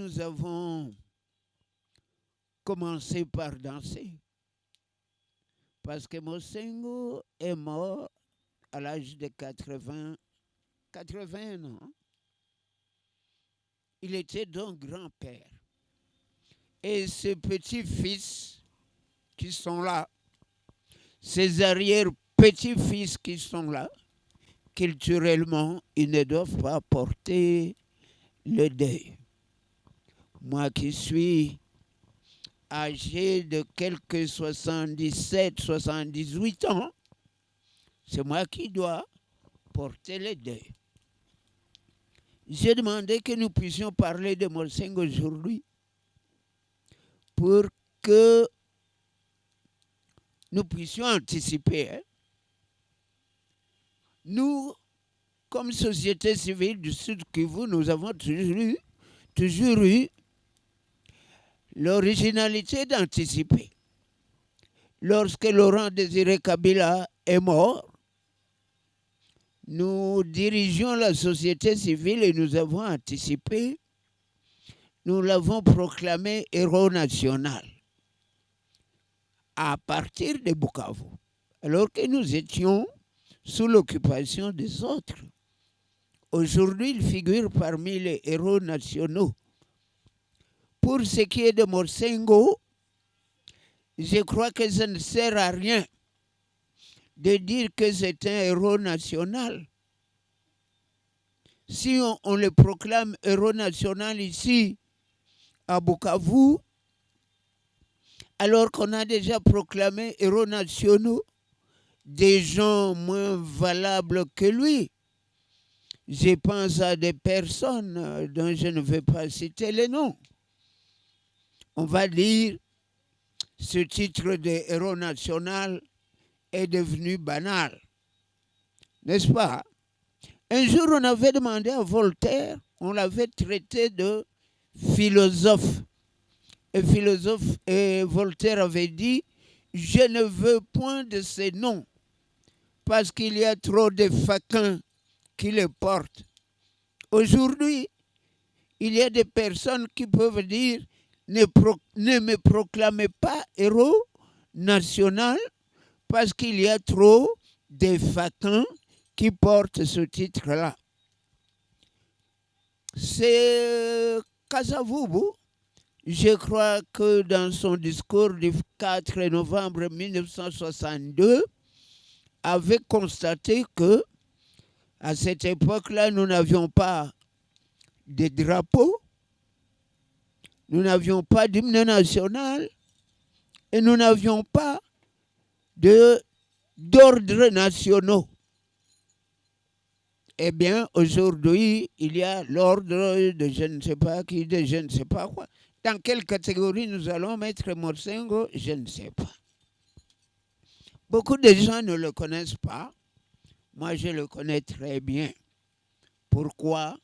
nous avons commencé par danser. Parce que Mosengo est mort à l'âge de 80 ans. Il était donc grand-père. Et ses petits-fils qui sont là, ses arrière-petits-fils qui sont là, culturellement, ils ne doivent pas porter le deuil. Moi qui suis âgé de quelques 77, 78 ans, c'est moi qui dois porter le deuil. J'ai demandé que nous puissions parler de Mosengo aujourd'hui pour que nous puissions anticiper. Nous, comme société civile du Sud Kivu, nous avons toujours eu l'originalité d'anticiper. Lorsque Laurent Désiré Kabila est mort, nous dirigeons la société civile et nous avons anticipé. Nous l'avons proclamé héros national à partir de Bukavu, alors que nous étions sous l'occupation des autres. Aujourd'hui, il figure parmi les héros nationaux. Pour ce qui est de Mosengo, je crois que ça ne sert à rien de dire que c'est un héros national. Si on le proclame héros national ici, à Bukavu, alors qu'on a déjà proclamé héros nationaux des gens moins valables que lui. Je pense à des personnes dont je ne vais pas citer les noms. On va dire, ce titre de héros national est devenu banal. N'est-ce pas? Un jour, on avait demandé à Voltaire, on l'avait traité de philosophe. Et Voltaire avait dit, je ne veux point de ces noms, parce qu'il y a trop de faquins qui les portent. Aujourd'hui, il y a des personnes qui peuvent dire, ne me proclamez pas héros national, parce qu'il y a trop de faquins qui portent ce titre-là. C'est Kasavubu, je crois que dans son discours du 4 novembre 1962, avait constaté que à cette époque-là, nous n'avions pas de drapeau, nous n'avions pas d'hymne national et nous n'avions pas d'ordre nationaux. Eh bien, aujourd'hui, il y a l'ordre de je ne sais pas qui, de je ne sais pas quoi. Dans quelle catégorie nous allons mettre Mosengo, je ne sais pas. Beaucoup de gens ne le connaissent pas. Moi, je le connais très bien. Pourquoi?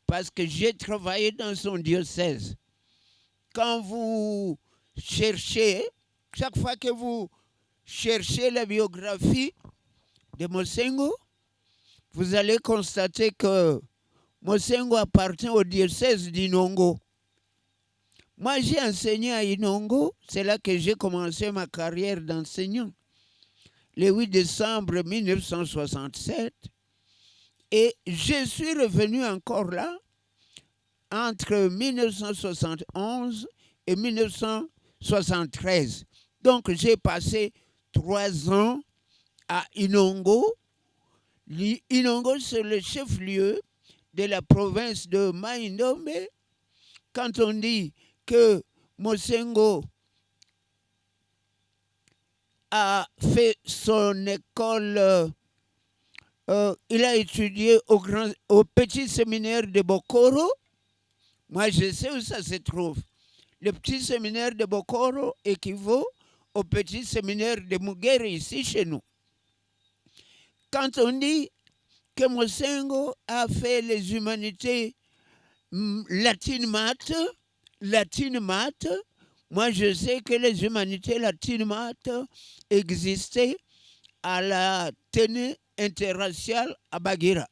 Parce que j'ai travaillé dans son diocèse. Quand vous cherchez, chaque fois que vous cherchez la biographie de Mosengo, vous allez constater que Mosengo appartient au diocèse d'Inongo. Moi, j'ai enseigné à Inongo, c'est là que j'ai commencé ma carrière d'enseignant, le 8 décembre 1967, et je suis revenu encore là entre 1971 et 1973. Donc, j'ai passé 3 ans à Inongo. Inongo, c'est le chef-lieu de la province de Mai-Ndombe. Quand on dit que Mosengo a fait son école, il a étudié au petit séminaire de Bokoro. Moi, je sais où ça se trouve. Le petit séminaire de Bokoro équivaut au petit séminaire de Mugere ici chez nous. Quand on dit que Mosengo a fait les humanités latines-maths, moi je sais que les humanités latines-maths existaient à la tenue interraciale à Baguira.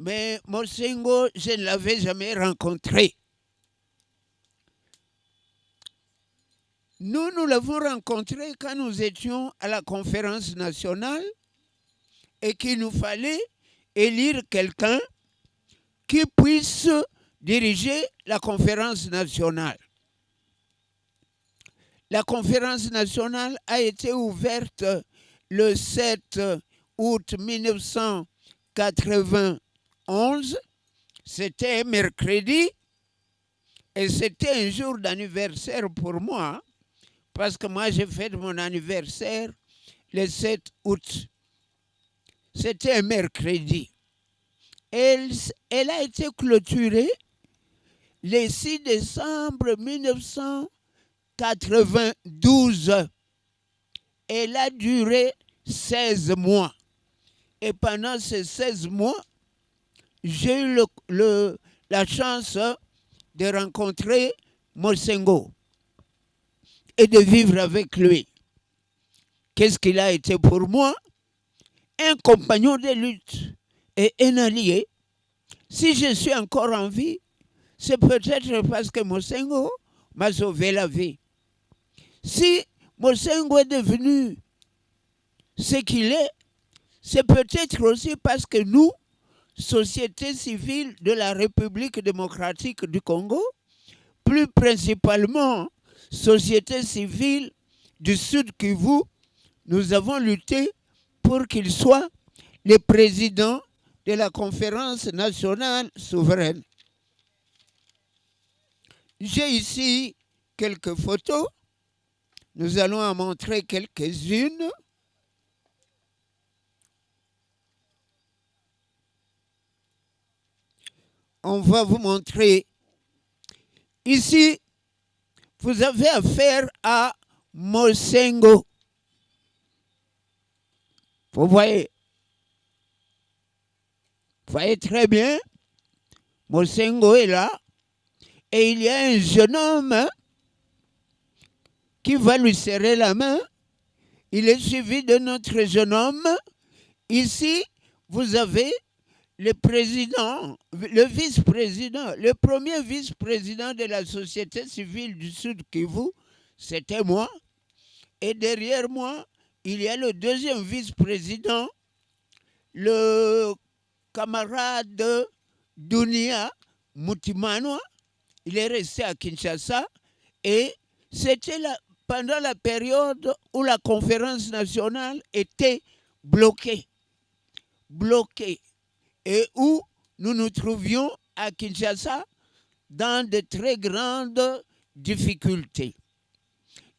Mais Mosengo, je ne l'avais jamais rencontré. Nous l'avons rencontré quand nous étions à la conférence nationale et qu'il nous fallait élire quelqu'un qui puisse diriger la conférence nationale. La conférence nationale a été ouverte le 7 août 1991. C'était mercredi et c'était un jour d'anniversaire pour moi parce que moi j'ai fait mon anniversaire le 7 août. C'était un mercredi. Elle a été clôturée le 6 décembre 1992. Elle a duré 16 mois. Et pendant ces 16 mois, j'ai eu la chance de rencontrer Mosengo et de vivre avec lui. Qu'est-ce qu'il a été pour moi? Un compagnon de lutte et un allié. Si je suis encore en vie, c'est peut-être parce que Mosengo m'a sauvé la vie. Si Mosengo est devenu ce qu'il est, c'est peut-être aussi parce que nous, société civile de la République démocratique du Congo, plus principalement société civile du Sud Kivu, nous avons lutté pour qu'il soit le président de la conférence nationale souveraine. J'ai ici quelques photos. Nous allons en montrer quelques-unes. On va vous montrer. Ici, vous avez affaire à Mosengo. Vous voyez très bien. Mosengo est là. Et il y a un jeune homme qui va lui serrer la main. Il est suivi de notre jeune homme. Ici, vous avez le président, le vice-président, le premier vice-président de la société civile du Sud Kivu, c'était moi. Et derrière moi, il y a le deuxième vice-président, le camarade Dunia Mutimanoa. Il est resté à Kinshasa et c'était pendant la période où la conférence nationale était bloquée. Et où nous nous trouvions à Kinshasa dans de très grandes difficultés.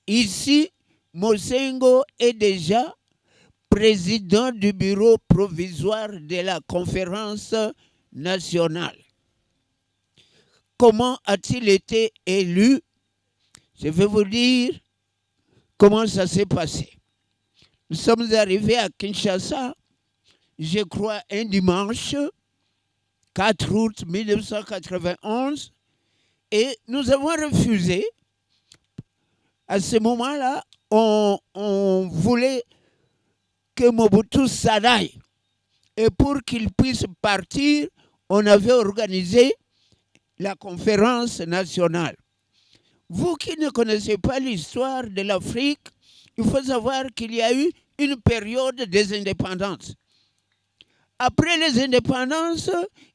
Ici, Mosengo est déjà président du bureau provisoire de la conférence nationale. Comment a-t-il été élu? Je vais vous dire comment ça s'est passé. Nous sommes arrivés à Kinshasa, je crois, un dimanche, 4 août 1991, et nous avons refusé. À ce moment-là, on voulait que Mobutu s'en aille. Et pour qu'il puisse partir, on avait organisé la conférence nationale. Vous qui ne connaissez pas l'histoire de l'Afrique, il faut savoir qu'il y a eu une période des indépendances. Après les indépendances,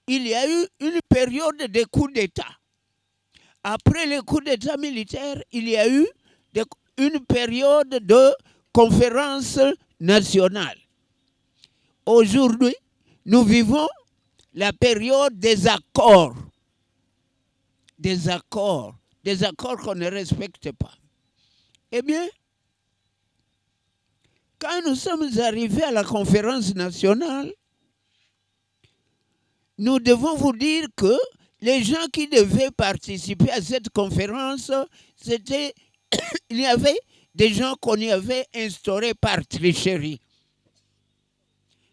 il y a eu une période de coups d'État. Après les coups d'État militaires, il y a eu une période de conférence nationale. Aujourd'hui, nous vivons la période des accords. Des accords qu'on ne respecte pas. Eh bien, quand nous sommes arrivés à la conférence nationale, nous devons vous dire que les gens qui devaient participer à cette conférence, il y avait des gens qu'on y avait instaurés par tricherie.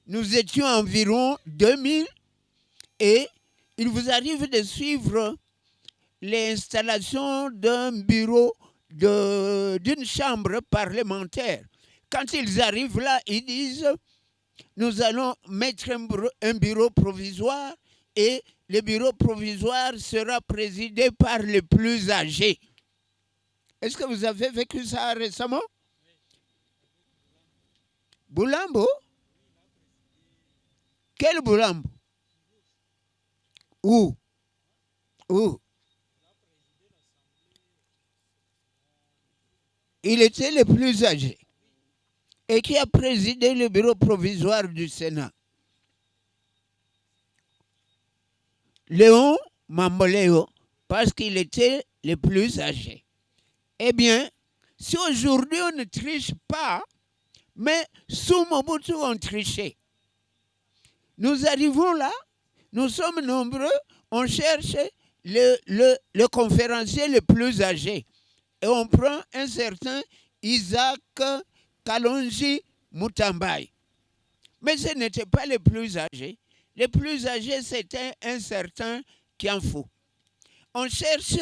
Nous étions environ 2000 et il vous arrive de suivre l'installation d'un bureau, d'une chambre parlementaire. Quand ils arrivent là, ils disent, nous allons mettre un bureau provisoire et le bureau provisoire sera présidé par les plus âgés. Est-ce que vous avez vécu ça récemment? Boulambo? Quel Boulambo? Où? Où? Il était le plus âgé et qui a présidé le bureau provisoire du Sénat. Léon Mamboléo, parce qu'il était le plus âgé. Eh bien, si aujourd'hui on ne triche pas, mais sous Mobutu on trichait. Nous arrivons là, nous sommes nombreux, on cherche le conférencier le plus âgé. Et on prend un certain Isaac Kalonji Mutambai. Mais ce n'était pas le plus âgé. Le plus âgé, c'était un certain Kianfou. On cherche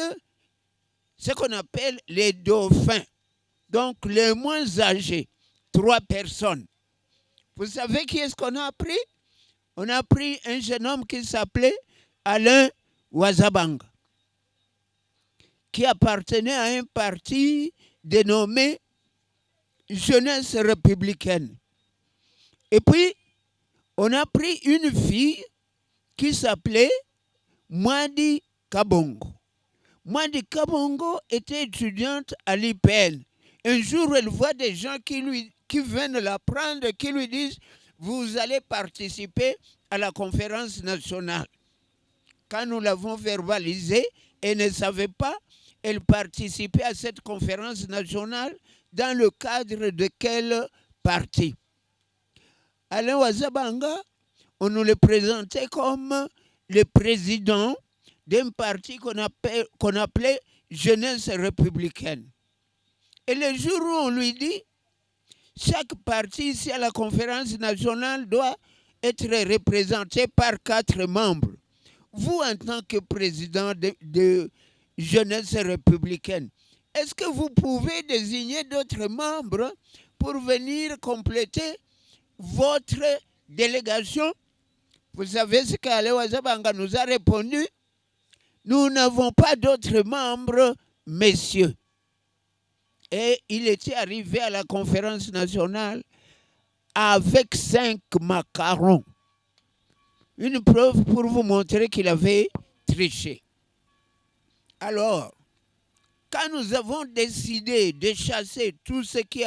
ce qu'on appelle les dauphins. Donc, les moins âgés, 3 personnes. Vous savez qui est-ce qu'on a pris? On a pris un jeune homme qui s'appelait Alain Wazabanga, qui appartenait à un parti dénommé Jeunesse républicaine. Et puis, on a pris une fille qui s'appelait Mwadi Kabongo. Mwadi Kabongo était étudiante à l'IPN. Un jour, elle voit des gens qui viennent la prendre, qui lui disent « Vous allez participer à la conférence nationale ». Quand nous l'avons verbalisé, elle ne savait pas, elle participait à cette conférence nationale dans le cadre de quel parti. Alain Wazabanga, on nous le présentait comme le président d'un parti qu'on appelait Jeunesse républicaine. Et le jour où on lui dit, chaque parti ici à la conférence nationale doit être représenté par 4 membres. Vous, en tant que président de Jeunesse républicaine, est-ce que vous pouvez désigner d'autres membres pour venir compléter votre délégation? Vous savez ce qu'Alain Wazabanga nous a répondu? Nous n'avons pas d'autres membres, messieurs. Et il était arrivé à la conférence nationale avec 5 macarons. Une preuve pour vous montrer qu'il avait triché. Alors, quand nous avons décidé de chasser tout ce qui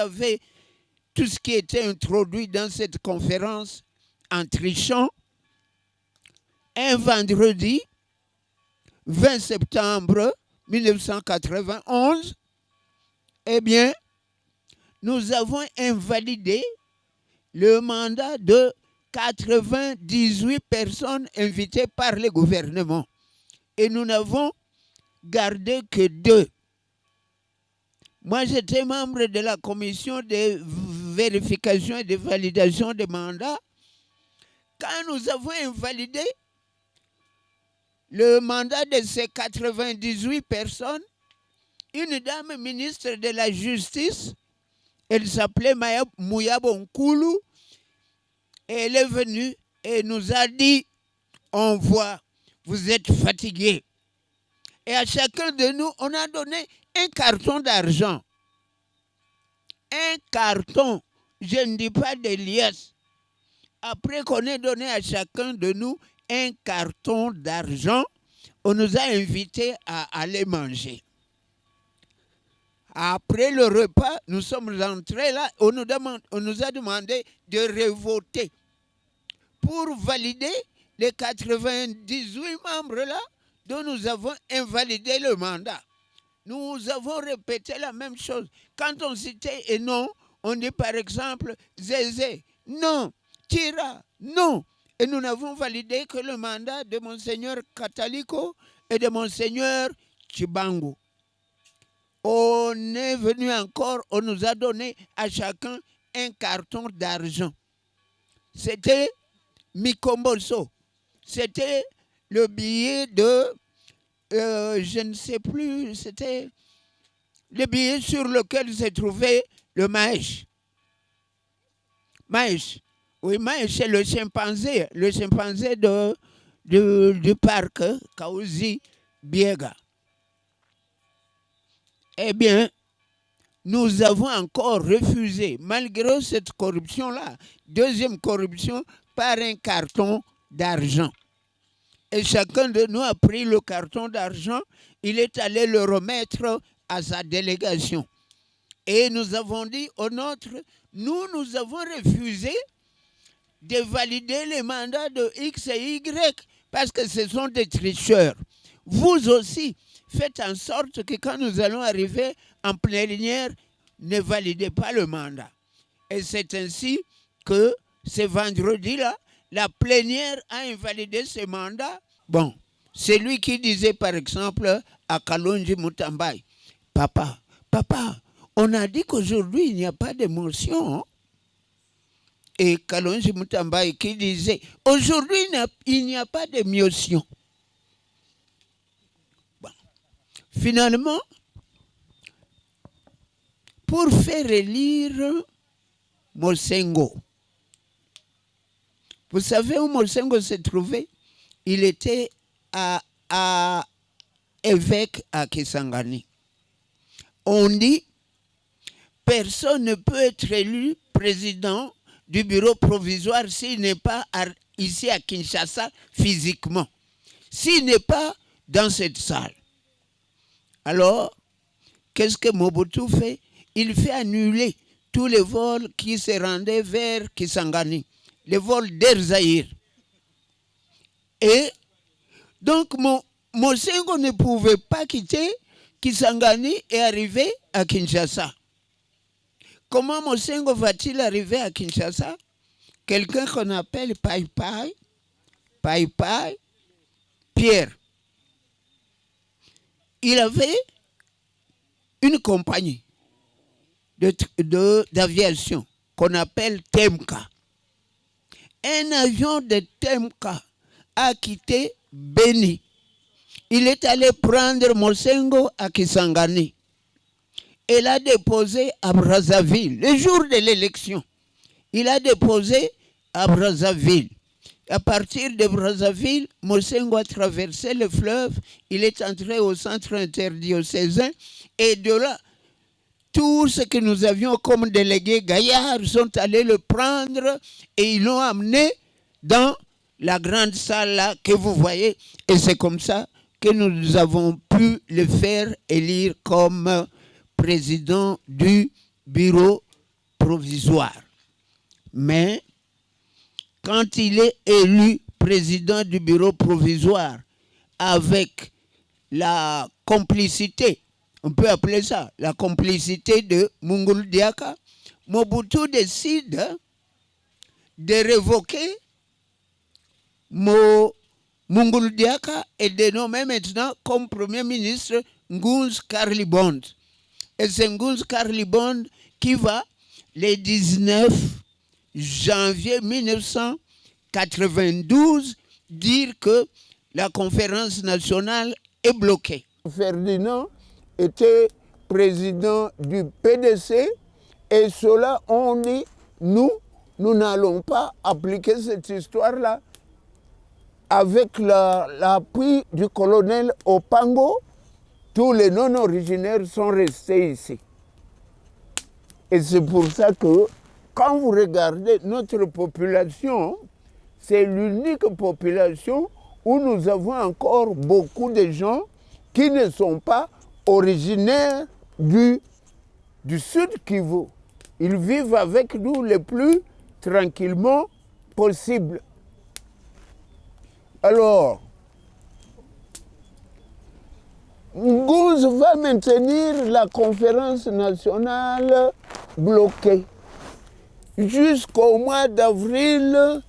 était introduit dans cette conférence en trichant, un vendredi 20 septembre 1991, eh bien, nous avons invalidé le mandat de 98 personnes invitées par le gouvernement. Et nous n'avons gardé que 2. Moi, j'étais membre de la commission de vérification et de validation des mandats. Quand nous avons invalidé le mandat de ces 98 personnes, une dame ministre de la Justice, elle s'appelait Mouyabo Nkulu, et elle est venue et nous a dit, on voit, vous êtes fatigués. Et à chacun de nous, on a donné un carton d'argent. Un carton, je ne dis pas des liasses. Après qu'on ait donné à chacun de nous un carton d'argent, on nous a invités à aller manger. Après le repas, nous sommes entrés là, on nous a demandé de revoter pour valider les 98 membres là dont nous avons invalidé le mandat. Nous avons répété la même chose. Quand on citait et non, on dit par exemple Zézé, non, Tira, non. Et nous n'avons validé que le mandat de Monseigneur Kataliko et de Monseigneur Chibango. On est venu encore, on nous a donné à chacun un carton d'argent. C'était Mikomboso. C'était le billet de, je ne sais plus, c'était le billet sur lequel se trouvait le Maïch. Maïch. Oui, Maïch, c'est le chimpanzé de du parc Kaouzi Biega. Eh bien, nous avons encore refusé, malgré cette corruption-là, deuxième corruption, par un carton d'argent. Et chacun de nous a pris le carton d'argent, il est allé le remettre à sa délégation. Et nous avons dit au nôtre, nous avons refusé de valider les mandats de X et Y parce que ce sont des tricheurs. Vous aussi, faites en sorte que quand nous allons arriver en plénière, ne validez pas le mandat. Et c'est ainsi que ce vendredi-là, la plénière a invalidé ce mandat. Bon, c'est lui qui disait par exemple à Kalonji Mutambai, papa, on a dit qu'aujourd'hui il n'y a pas d'émotion. Hein? Et Kalonji Mutambai qui disait, aujourd'hui il n'y a pas d'émotion. Bon. Finalement, pour faire élire Mosengo, vous savez où Mosengo se trouvait? Il était évêque à Kisangani. On dit, personne ne peut être élu président du bureau provisoire s'il n'est pas ici à Kinshasa physiquement, s'il n'est pas dans cette salle. Alors, qu'est-ce que Mobutu fait? Il fait annuler tous les vols qui se rendaient vers Kisangani, les vols d'Air Zaïre. Et donc, Mosengo ne pouvait pas quitter Kisangani et arriver à Kinshasa. Comment Mosengo va-t-il arriver à Kinshasa? Quelqu'un qu'on appelle Pai Pierre. Il avait une compagnie d'aviation qu'on appelle Temka. Un avion de Temka a quitté Beni. Il est allé prendre Mosengo à Kisangani. Et l'a déposé à Brazzaville, le jour de l'élection. Il a déposé à Brazzaville. À partir de Brazzaville, Mosengo a traversé le fleuve. Il est entré au centre interdiocésain. Et de là, tout ce que nous avions comme délégués gaillards sont allés le prendre et ils l'ont amené dans la grande salle là que vous voyez. Et c'est comme ça que nous avons pu le faire élire comme président du bureau provisoire. Mais quand il est élu président du bureau provisoire avec la complicité, on peut appeler ça la complicité de Mungulu Diaka, Mobutu décide de révoquer Mungulu Diaka et de nommer maintenant comme premier ministre Nguns Karlibond. Et c'est Nguns Karlibond qui va, le 19 janvier 1992, dire que la conférence nationale est bloquée. Ferdinand était président du PDC et cela, on dit, nous n'allons pas appliquer cette histoire-là. Avec l'appui du colonel Opango, tous les non-originaires sont restés ici. Et c'est pour ça que, quand vous regardez notre population, c'est l'unique population où nous avons encore beaucoup de gens qui ne sont pas originaires du Sud Kivu. Ils vivent avec nous le plus tranquillement possible. Alors, Nguns va maintenir la conférence nationale bloquée jusqu'au mois d'avril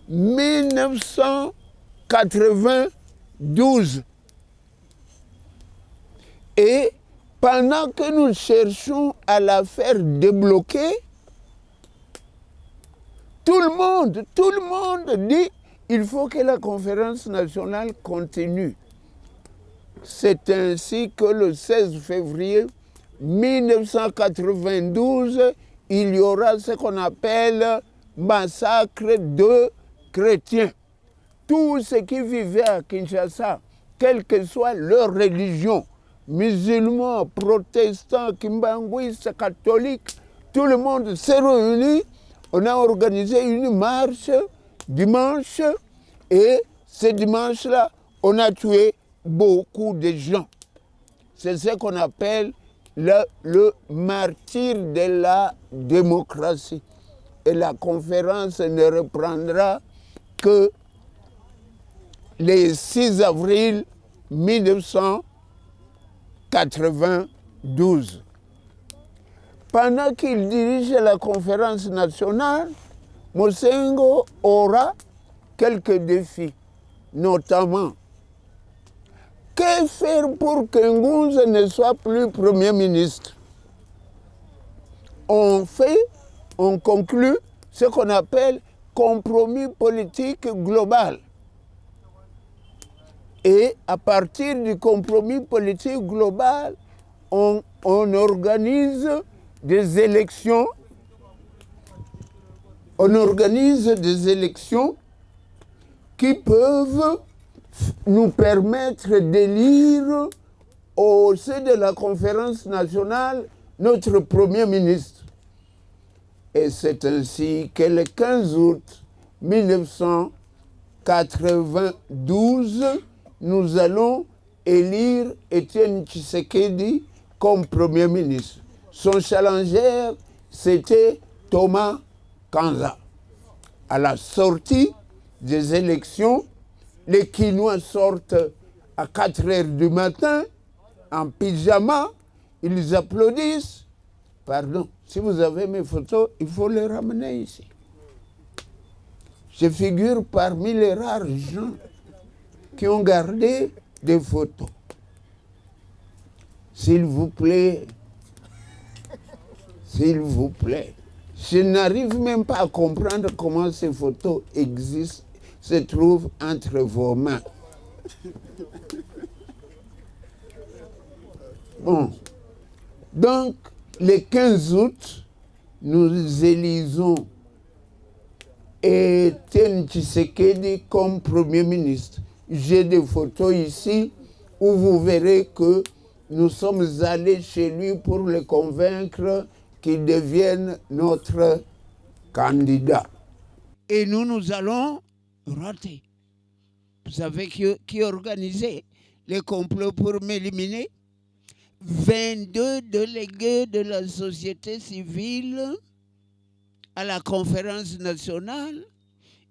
1992. Et pendant que nous cherchons à la faire débloquer, tout le monde dit il faut que la conférence nationale continue. C'est ainsi que le 16 février 1992, il y aura ce qu'on appelle massacre de chrétiens. tous ceux qui vivaient à Kinshasa, quelle que soit leur religion, musulmans, protestants, kimbanguistes, catholiques, tout le monde s'est réuni. On a organisé une marche dimanche et ce dimanche-là, on a tué beaucoup de gens. C'est ce qu'on appelle le martyre de la démocratie. Et la conférence ne reprendra que le 6 avril 1992. Pendant qu'il dirige la conférence nationale, Mosengo aura quelques défis, notamment que faire pour que Ngunza ne soit plus Premier ministre. On conclut ce qu'on appelle compromis politique global. Et à partir du compromis politique global, on organise des élections. On organise des élections qui peuvent nous permettre d'élire au sein de la conférence nationale notre Premier ministre. Et c'est ainsi que le 15 août 1992, nous allons élire Étienne Tshisekedi comme Premier ministre. Son challenger, c'était Thomas Kanza. À la sortie des élections, les Kinois sortent à 4 heures du matin en pyjama, ils applaudissent. Pardon, si vous avez mes photos, il faut les ramener ici. Je figure parmi les rares gens qui ont gardé des photos. S'il vous plaît, s'il vous plaît. Je n'arrive même pas à comprendre comment ces photos existent, se trouvent entre vos mains. Bon, donc le 15 août, nous élisons Étienne Tshisekedi comme Premier ministre. J'ai des photos ici où vous verrez que nous sommes allés chez lui pour le convaincre qu'il devienne notre candidat. Et nous allons rater. Vous savez qui organisait les complots pour m'éliminer? 22 délégués de la société civile à la conférence nationale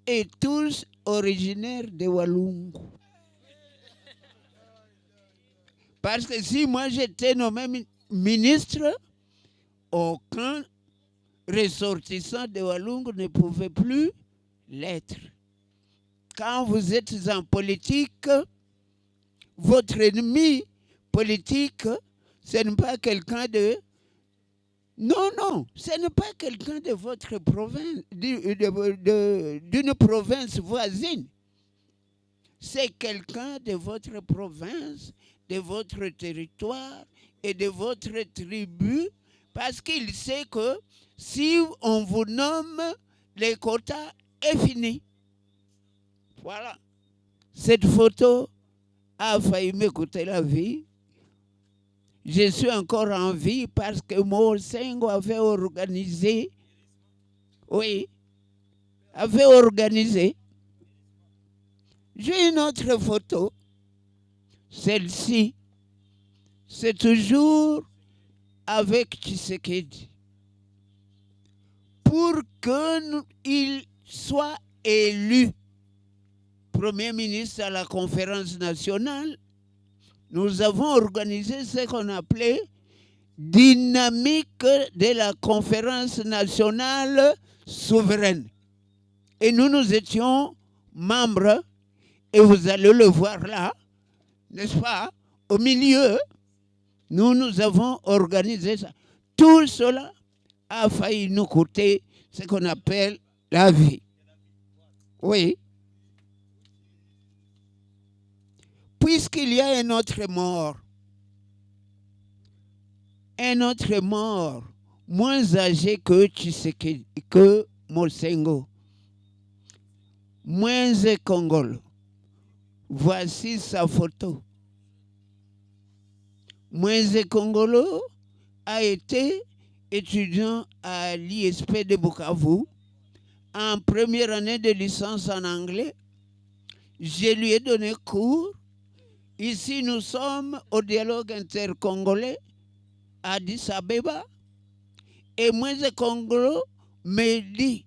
et tous originaires de Walungu. Parce que si moi j'étais nommé ministre, aucun ressortissant de Walungu ne pouvait plus l'être. Quand vous êtes en politique, votre ennemi politique, ce n'est pas quelqu'un de... Non, ce n'est pas quelqu'un de votre province, d'une province voisine. C'est quelqu'un de votre province, de votre territoire et de votre tribu, parce qu'il sait que si on vous nomme, les quotas est fini. Voilà. Cette photo a failli me coûter la vie. Je suis encore en vie parce que Mosengo avait organisé, J'ai une autre photo, celle-ci, c'est toujours avec Tshisekedi. Pour qu'il soit élu Premier ministre à la conférence nationale, nous avons organisé ce qu'on appelait dynamique de la conférence nationale souveraine. Et nous étions membres, et vous allez le voir là, n'est-ce pas? Au milieu, nous avons organisé ça. Tout cela a failli nous coûter ce qu'on appelle la vie. Oui. Puisqu'il y a un autre mort, moins âgé que Tshisekedi, que Mosengo, moins congolais, Voici sa photo. Moïse Kongolo a été étudiant à l'ISP de Bukavu en première année de licence en anglais. Je lui ai donné cours. Ici, nous sommes au dialogue intercongolais à Addis Abeba. Et Moïse Kongolo me dit,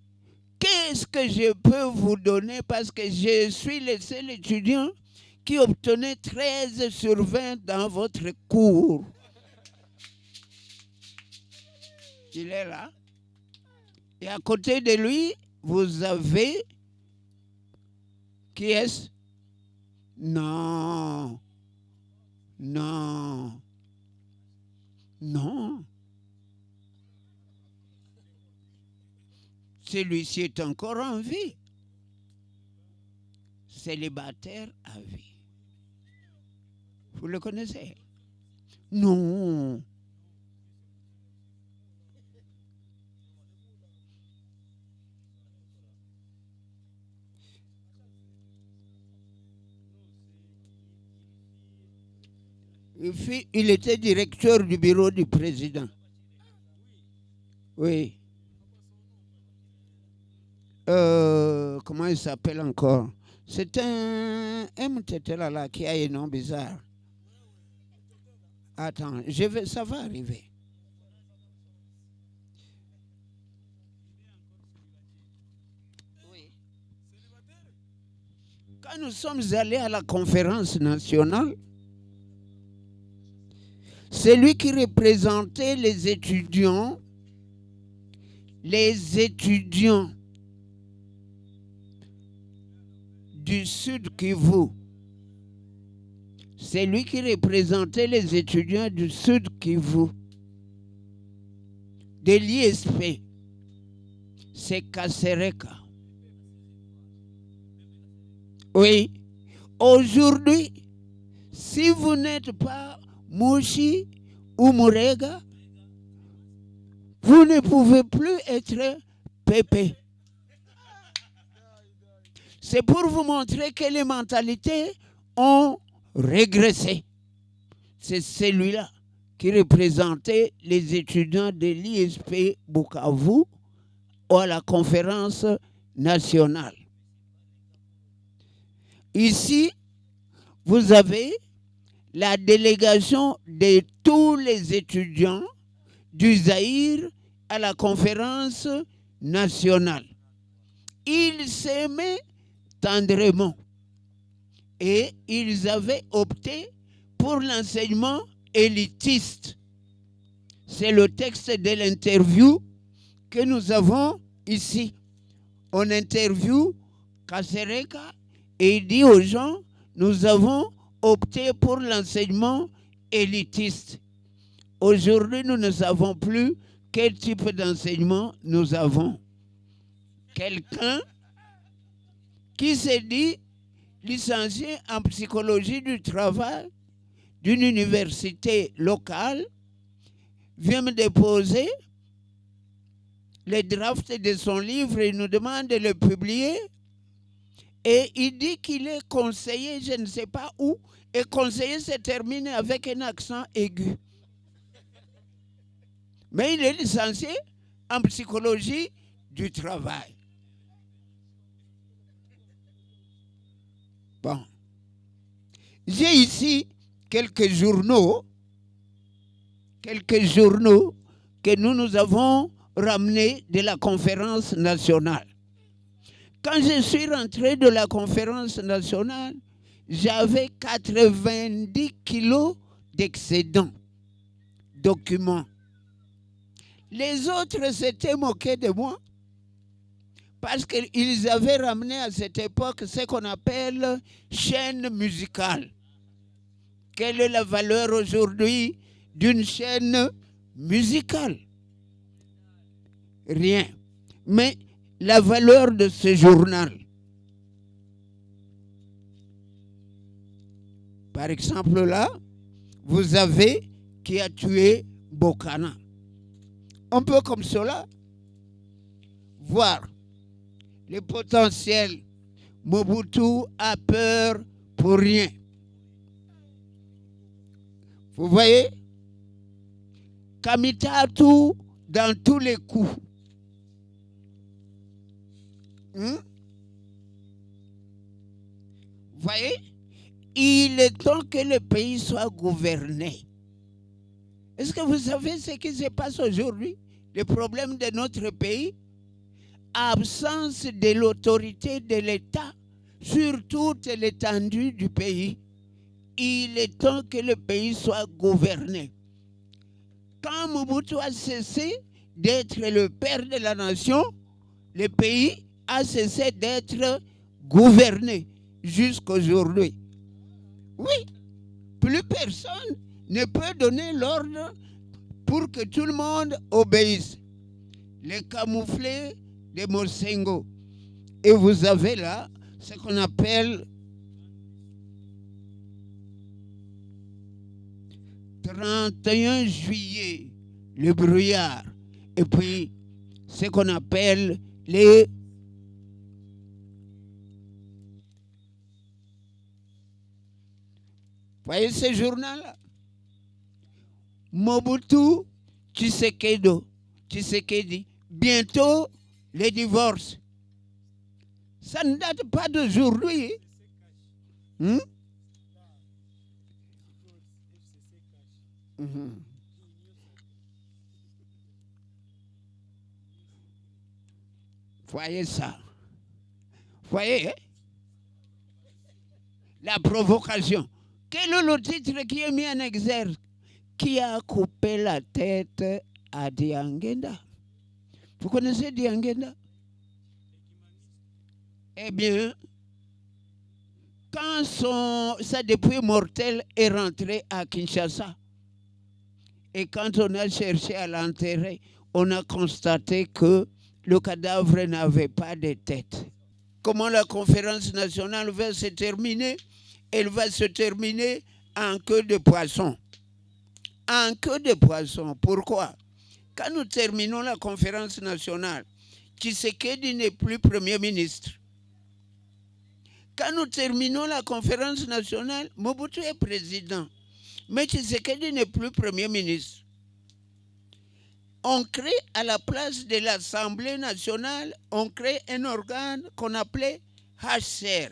qu'est-ce que je peux vous donner parce que je suis le seul étudiant qui obtenait 13 sur 20 dans votre cours. Il est là. Et à côté de lui, vous avez... Qui est-ce? Non. Non. Non. Celui-ci est encore en vie. Célibataire à vie. Vous le connaissez? Non. Il était directeur du bureau du président. Oui. Comment il s'appelle encore? C'est un MTT là qui a un nom bizarre. Attends, ça va arriver. Oui. Quand nous sommes allés à la conférence nationale, c'est lui qui représentait les étudiants du Sud Kivu. C'est lui qui représentait les étudiants du Sud Kivu, de l'ISP. C'est Kasereka. Oui. Aujourd'hui, si vous n'êtes pas Mouchi ou Mourega, vous ne pouvez plus être Pépé. C'est pour vous montrer que les mentalités ont régressé. C'est celui-là qui représentait les étudiants de l'ISP Bukavu à la conférence nationale. Ici, vous avez la délégation de tous les étudiants du Zaïre à la conférence nationale. Ils s'aimaient tendrement et ils avaient opté pour l'enseignement élitiste. C'est le texte de l'interview que nous avons ici. On interviewe Kasereka et il dit aux gens, nous avons opté pour l'enseignement élitiste. Aujourd'hui, nous ne savons plus quel type d'enseignement nous avons. Quelqu'un qui s'est dit licencié en psychologie du travail d'une université locale vient me déposer les drafts de son livre et nous demande de le publier. Et il dit qu'il est conseiller, je ne sais pas où, et conseiller se termine avec un accent aigu. Mais il est licencié en psychologie du travail. Bon. J'ai ici quelques journaux que nous avons ramenés de la conférence nationale. Quand je suis rentré de la conférence nationale, j'avais 90 kilos d'excédents, documents. Les autres s'étaient moqués de moi parce qu'ils avaient ramené à cette époque ce qu'on appelle chaîne musicale. Quelle est la valeur aujourd'hui d'une chaîne musicale? Rien. Mais la valeur de ce journal. Par exemple, là, vous avez qui a tué Bokana. On peut comme cela voir les potentiels. Mobutu a peur pour rien. Vous voyez? Kamitatu dans tous les coups. Vous voyez? Il est temps que le pays soit gouverné. Est-ce que vous savez ce qui se passe aujourd'hui? Le problème de notre pays, absence de l'autorité de l'État sur toute l'étendue du pays. Il est temps que le pays soit gouverné. Quand Mobutu a cessé d'être le père de la nation, le pays a cessé d'être gouverné jusqu'aujourd'hui. Oui, plus personne ne peut donner l'ordre pour que tout le monde obéisse. Les camouflés de Mosengo. Et vous avez là ce qu'on appelle 31 juillet, le brouillard. Et puis, ce qu'on appelle les voyez ce journal-là? Mobutu Tshisekedi. Bientôt, les divorces. Ça ne date pas d'aujourd'hui. Voyez ça. Voyez, hein? La provocation. Quel est le titre qui est mis en exergue? Qui a coupé la tête à Diangenda? Vous connaissez Diangenda? Eh bien, quand sa dépouille mortelle est rentrée à Kinshasa, et quand on a cherché à l'enterrer, on a constaté que le cadavre n'avait pas de tête. Comment la conférence nationale va se terminer? Elle va se terminer en queue de poisson. En queue de poisson. Pourquoi? Quand nous terminons la conférence nationale, Tshisekedi n'est plus Premier ministre. Quand nous terminons la conférence nationale, Mobutu est président. Mais Tshisekedi n'est plus Premier ministre. On crée à la place de l'Assemblée nationale, on crée un organe qu'on appelait HCR,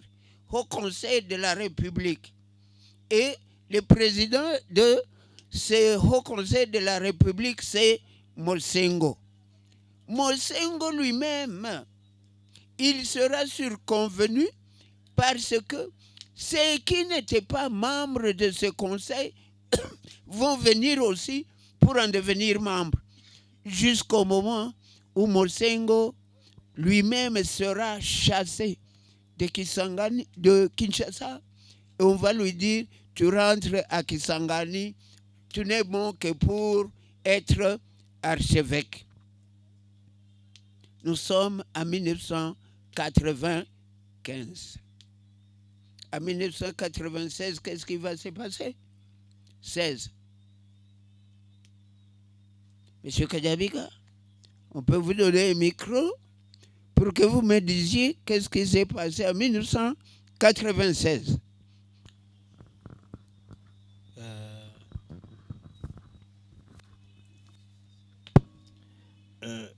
Haut Conseil de la République. Et le président de ce Haut Conseil de la République, c'est Mosengo. Mosengo lui-même, il sera surconvenu parce que ceux qui n'étaient pas membres de ce conseil vont venir aussi pour en devenir membres. Jusqu'au moment où Mosengo lui-même sera chassé de Kinshasa, et on va lui dire, tu rentres à Kisangani, tu n'es bon que pour être archevêque. Nous sommes en 1995. En 1996, qu'est-ce qui va se passer? 16. Monsieur Kajabika, on peut vous donner un micro pour que vous me disiez qu'est-ce qui s'est passé en 1996.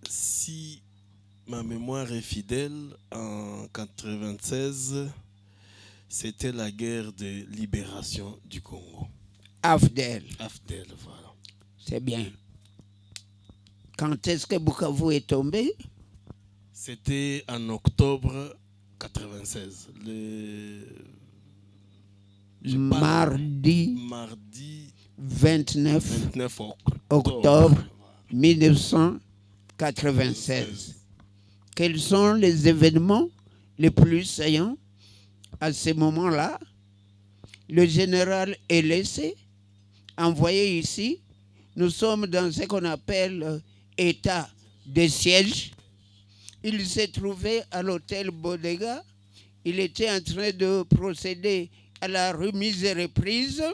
Si ma mémoire est fidèle, en 1996, c'était la guerre de libération du Congo. AFDEL. AFDEL, voilà. C'est bien. Quand est-ce que Bukavu est tombé? C'était en octobre 1996. Mardi 29 octobre 1996. Quels sont les événements les plus saillants à ce moment-là? Le général est laissé, envoyé ici. Nous sommes dans ce qu'on appelle état de siège. Il s'est trouvé à l'hôtel Bodega. Il était en train de procéder à la remise et reprise.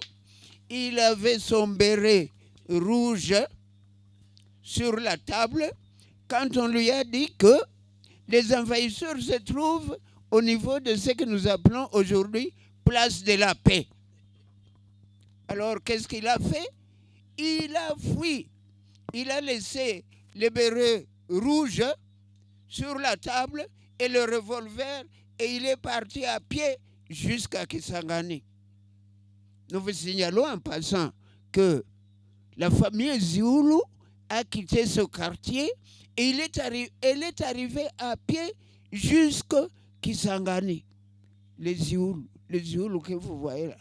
Il avait son béret rouge sur la table quand on lui a dit que les envahisseurs se trouvent au niveau de ce que nous appelons aujourd'hui place de la paix. Alors, qu'est-ce qu'il a fait? Il a fui. Il a laissé les bérets rouges sur la table et le revolver et il est parti à pied jusqu'à Kisangani. Nous vous signalons en passant que la famille Zioulou a quitté ce quartier et elle est arrivée à pied jusqu'à Kisangani. Les Zioulou que vous voyez là.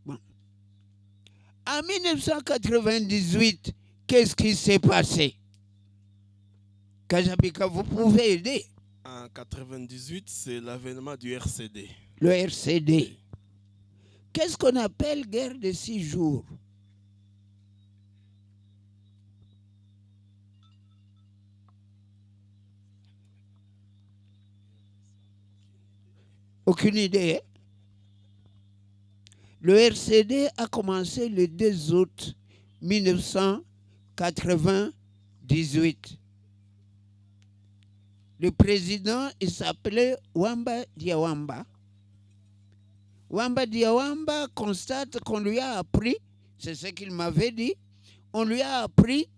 Bon. En 1998, qu'est-ce qui s'est passé? Kajabika, vous pouvez aider. En 1998, c'est l'avènement du RCD. Le RCD. Qu'est-ce qu'on appelle guerre de 6 jours? Aucune idée. Hein? Le RCD a commencé le 2 août 1998. Le président, il s'appelait Wamba Diawamba. Wamba Diawamba constate qu'on lui a appris, c'est ce qu'il m'avait dit, on lui a appris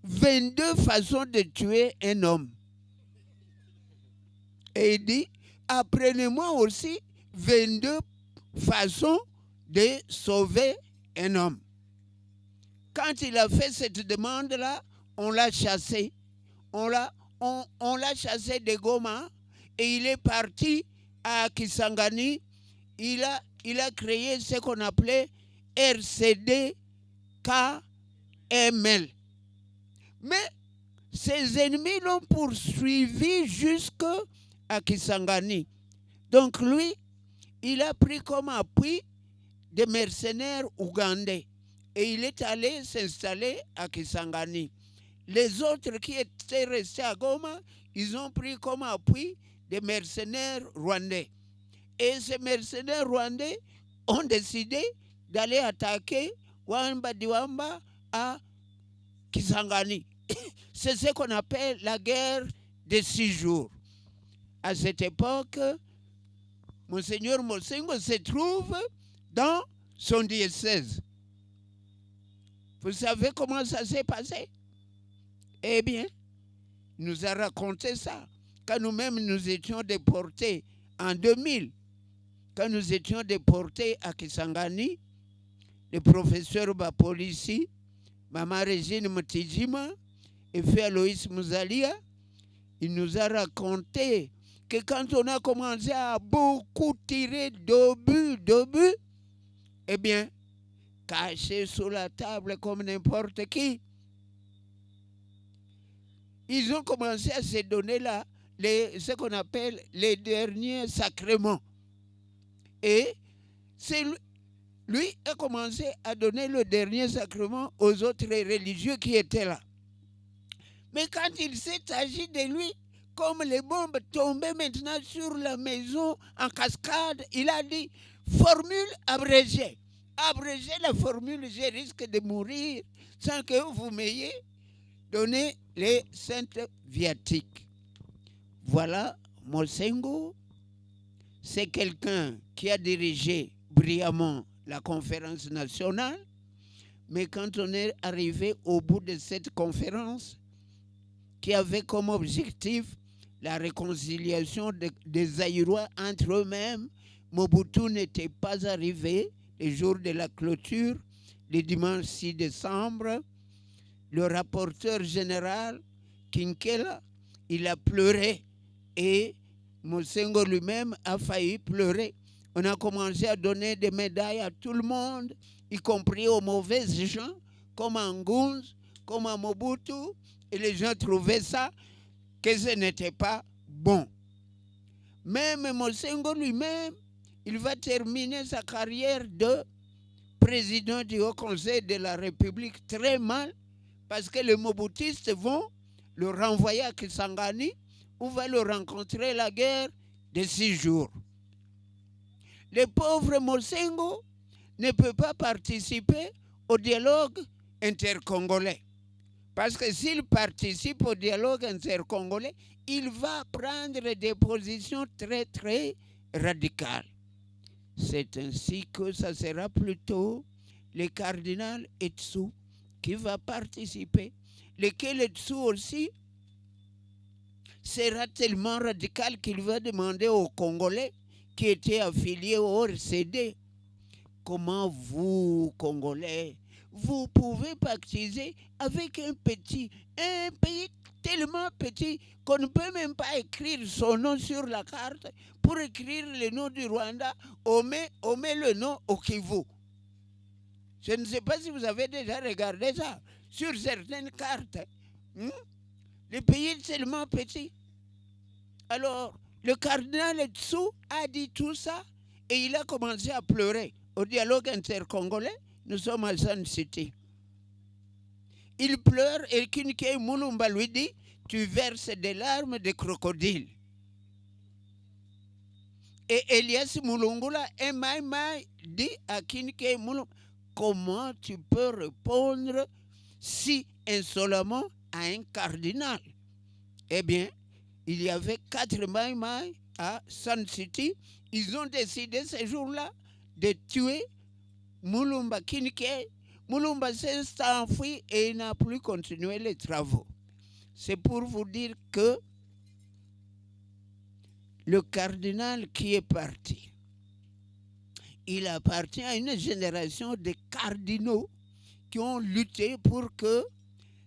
22 façons de tuer un homme. Et il dit, apprenez-moi aussi 22 façons de sauver un homme. Quand il a fait cette demande-là, on l'a chassé. On l'a chassé de Goma et il est parti à Kisangani. Il a créé ce qu'on appelait RCD KML. Mais ses ennemis l'ont poursuivi jusqu'à Kisangani. Donc lui, il a pris comme appui des mercenaires ougandais et il est allé s'installer à Kisangani. Les autres qui étaient restés à Goma, ils ont pris comme appui des mercenaires rwandais. Et ces mercenaires rwandais ont décidé d'aller attaquer Wamba Diawamba à Kisangani. C'est ce qu'on appelle la guerre des 6 jours. À cette époque, Monseigneur Mosengo se trouve dans son diocèse. Vous savez comment ça s'est passé? Eh bien, il nous a raconté ça. Quand nous-mêmes nous étions déportés en 2000, quand nous étions déportés à Kisangani, le professeur Bapolisi, Maman Régine Mutijima et Frère Aloïs Mouzalia, il nous a raconté que quand on a commencé à beaucoup tirer d'obus, eh bien, cachés sous la table comme n'importe qui, ils ont commencé à se donner là ce qu'on appelle les derniers sacrements. Et c'est lui a commencé à donner le dernier sacrement aux autres religieux qui étaient là. Mais quand il s'est agi de lui, comme les bombes tombaient maintenant sur la maison en cascade, il a dit, formule abrégée. Abrégez la formule, je risque de mourir sans que vous m'ayez donné les saintes viatiques. Voilà, Mosengo, c'est quelqu'un qui a dirigé brillamment la conférence nationale, mais quand on est arrivé au bout de cette conférence, qui avait comme objectif la réconciliation des Zaïrois entre eux-mêmes, Mobutu n'était pas arrivé le jour de la clôture, le dimanche 6 décembre. Le rapporteur général, Kinkela, il a pleuré et Mosengo lui-même a failli pleurer. On a commencé à donner des médailles à tout le monde, y compris aux mauvais gens, comme à Ngunz, comme à Mobutu, et les gens trouvaient ça, que ce n'était pas bon. Même Mosengo lui-même, il va terminer sa carrière de président du Haut Conseil de la République très mal, parce que les Mobutistes vont le renvoyer à Kisangani, où va le rencontrer la guerre de 6 jours. Le pauvre Mosengo ne peut pas participer au dialogue intercongolais. Parce que s'il participe au dialogue intercongolais, il va prendre des positions très, très radical. C'est ainsi que ça sera plutôt le cardinal Etsu qui va participer. Lequel Etsu aussi sera tellement radical qu'il va demander aux Congolais qui étaient affiliés au RCD, comment vous, Congolais, vous pouvez pactiser avec un pays tellement petit qu'on ne peut même pas écrire son nom sur la carte. Pour écrire le nom du Rwanda, on met le nom au Kivu. Je ne sais pas si vous avez déjà regardé ça sur certaines cartes. Le pays est tellement petit. Alors, le cardinal Etsu a dit tout ça et il a commencé à pleurer. Au dialogue intercongolais, nous sommes à Sun City. Il pleure et Kinkei Mulumba lui dit, tu verses des larmes de crocodile. Et Elias Mulungula et Maïmaï dit à Kinkei Mulumba, comment tu peux répondre si insolemment à un cardinal? Eh bien, il y avait 4 Maïmaï à Sun City. Ils ont décidé ce jour-là de tuer Mulumba Kinkei. Mulumba s'est enfui et il n'a plus continué les travaux. C'est pour vous dire que le cardinal qui est parti, il appartient à une génération de cardinaux qui ont lutté pour que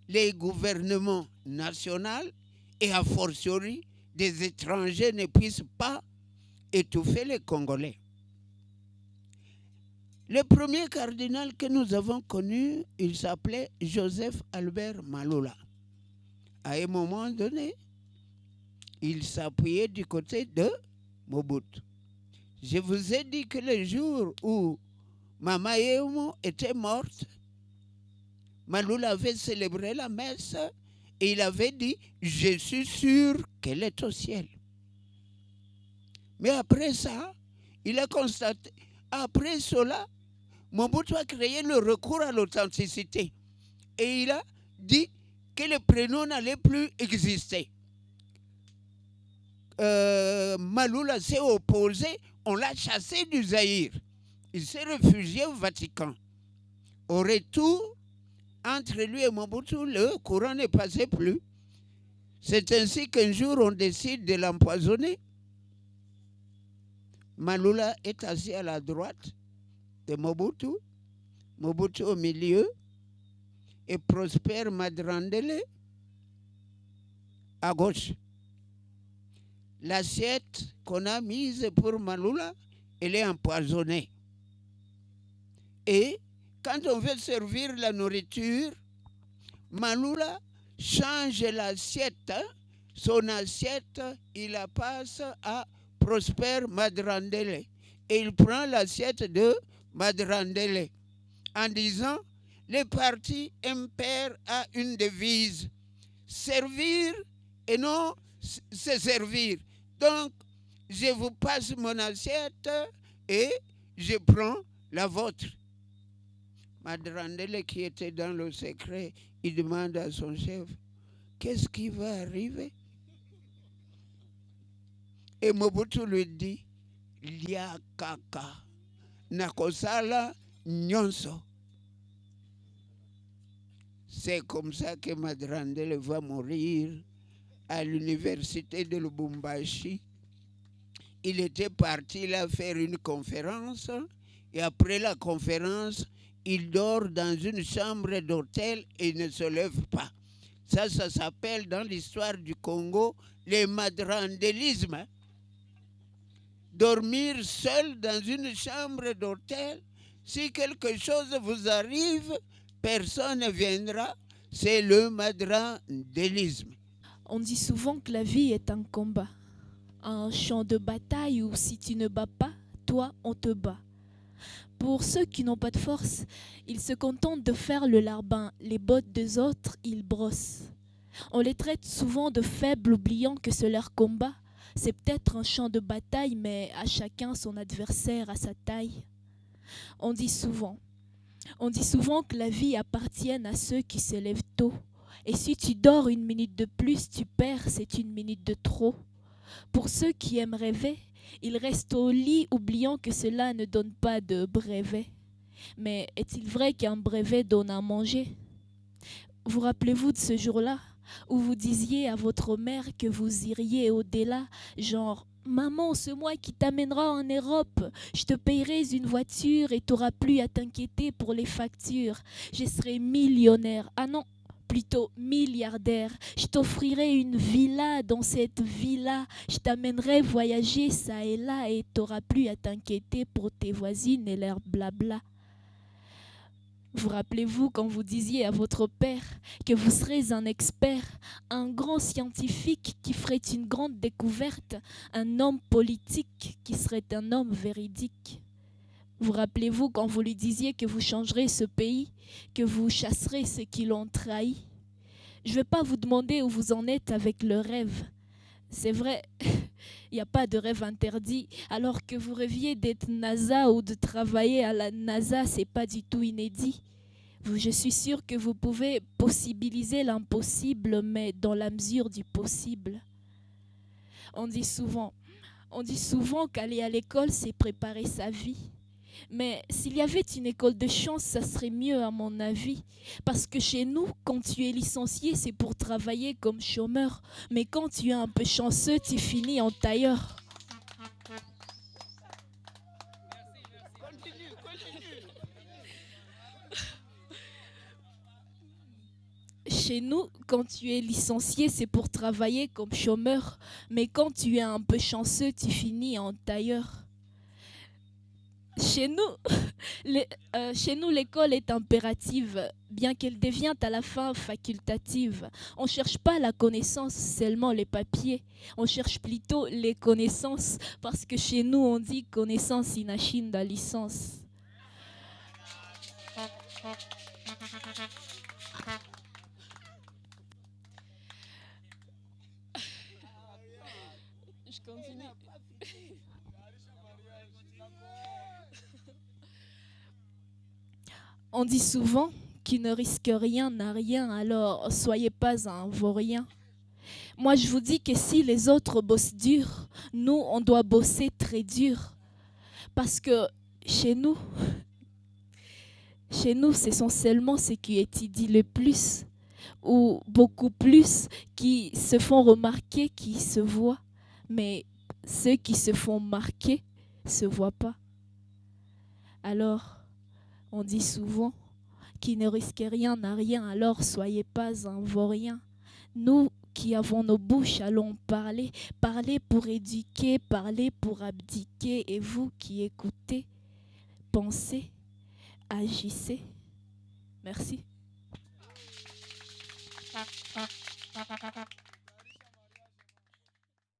les gouvernements nationaux et a fortiori des étrangers ne puissent pas étouffer les Congolais. Le premier cardinal que nous avons connu, il s'appelait Joseph Albert Malula. À un moment donné, il s'appuyait du côté de Mobutu. Je vous ai dit que le jour où Mama Yemo était morte, Malula avait célébré la messe et il avait dit « Je suis sûr qu'elle est au ciel ». Mais après ça, il a constaté, après cela, Mobutu a créé le recours à l'authenticité. Et il a dit que le prénom n'allait plus exister. Malula s'est opposé, on l'a chassé du Zaïre. Il s'est réfugié au Vatican. Au retour, entre lui et Mobutu, le courant ne passait plus. C'est ainsi qu'un jour, on décide de l'empoisonner. Malula est assis à la droite de Mobutu, Mobutu au milieu, et Prosper Madrandele à gauche. L'assiette qu'on a mise pour Malula, elle est empoisonnée. Et quand on veut servir la nourriture, Malula change l'assiette. Son assiette, il la passe à Prosper Madrandele. Et il prend l'assiette de Madrandele en disant, le parti impair a une devise, servir et non se servir. Donc, je vous passe mon assiette et je prends la vôtre. Madrandele, qui était dans le secret, il demande à son chef, qu'est-ce qui va arriver? Et Mobutu lui dit, Lia kaka, nakosala nyonso. C'est comme ça que Madrandele va mourir à l'université de Lubumbashi. Il était parti là faire une conférence et après la conférence, il dort dans une chambre d'hôtel et ne se lève pas. Ça s'appelle dans l'histoire du Congo le madrandelisme. Dormir seul dans une chambre d'hôtel, si quelque chose vous arrive, personne ne viendra, c'est le madrandelisme. On dit souvent que la vie est un combat, un champ de bataille où si tu ne bats pas, toi, on te bat. Pour ceux qui n'ont pas de force, ils se contentent de faire le larbin, les bottes des autres, ils brossent. On les traite souvent de faibles, oubliant que c'est leur combat. C'est peut-être un champ de bataille, mais à chacun son adversaire à sa taille. On dit souvent que la vie appartient à ceux qui se lèvent tôt. Et si tu dors une minute de plus, tu perds, c'est une minute de trop. Pour ceux qui aiment rêver, Il reste au lit, oubliant que cela ne donne pas de brevet. Mais est-il vrai qu'un brevet donne à manger? Vous rappelez-vous de ce jour-là où vous disiez à votre mère que vous iriez au-delà, genre « Maman, c'est moi qui t'amènera en Europe. Je te payerai une voiture et tu n'auras plus à t'inquiéter pour les factures. Je serai millionnaire. » Ah non, plutôt milliardaire. Je t'offrirai une villa. Dans cette villa, je t'amènerai voyager ça et là et tu n'auras plus à t'inquiéter pour tes voisines et leur blabla. Vous rappelez-vous quand vous disiez à votre père que vous serez un expert, un grand scientifique qui ferait une grande découverte, un homme politique qui serait un homme véridique? Vous rappelez-vous quand vous lui disiez que vous changerez ce pays, que vous chasserez ceux qui l'ont trahi? Je ne vais pas vous demander où vous en êtes avec le rêve. C'est vrai, il n'y a pas de rêve interdit. Alors que vous rêviez d'être NASA ou de travailler à la NASA, ce n'est pas du tout inédit. Je suis sûre que vous pouvez possibiliser l'impossible, mais dans la mesure du possible. On dit souvent qu'aller à l'école, c'est préparer sa vie. Mais s'il y avait une école de chance, ça serait mieux à mon avis. Parce que chez nous, quand tu es licencié, c'est pour travailler comme chômeur. Mais quand tu es un peu chanceux, tu finis en tailleur. Chez nous, quand tu es licencié, c'est pour travailler comme chômeur. Mais quand tu es un peu chanceux, tu finis en tailleur. Chez nous, l'école est impérative, bien qu'elle devienne à la fin facultative. On ne cherche pas la connaissance, seulement les papiers. On cherche plutôt les connaissances, parce que chez nous, on dit connaissance inachine de licence. Je continue. On dit souvent qui ne risque rien n'a rien, alors soyez pas un vaurien. Moi, je vous dis que si les autres bossent dur, nous, on doit bosser très dur. Parce que chez nous, ce sont seulement ceux qui étudient le plus ou beaucoup plus qui se font remarquer, qui se voient. Mais ceux qui se font marquer ne se voient pas. Alors, on dit souvent qui ne risque rien n'a rien, alors soyez pas un vaurien. Nous qui avons nos bouches, allons parler, parler pour éduquer, parler pour abdiquer, et vous qui écoutez, pensez, agissez. Merci.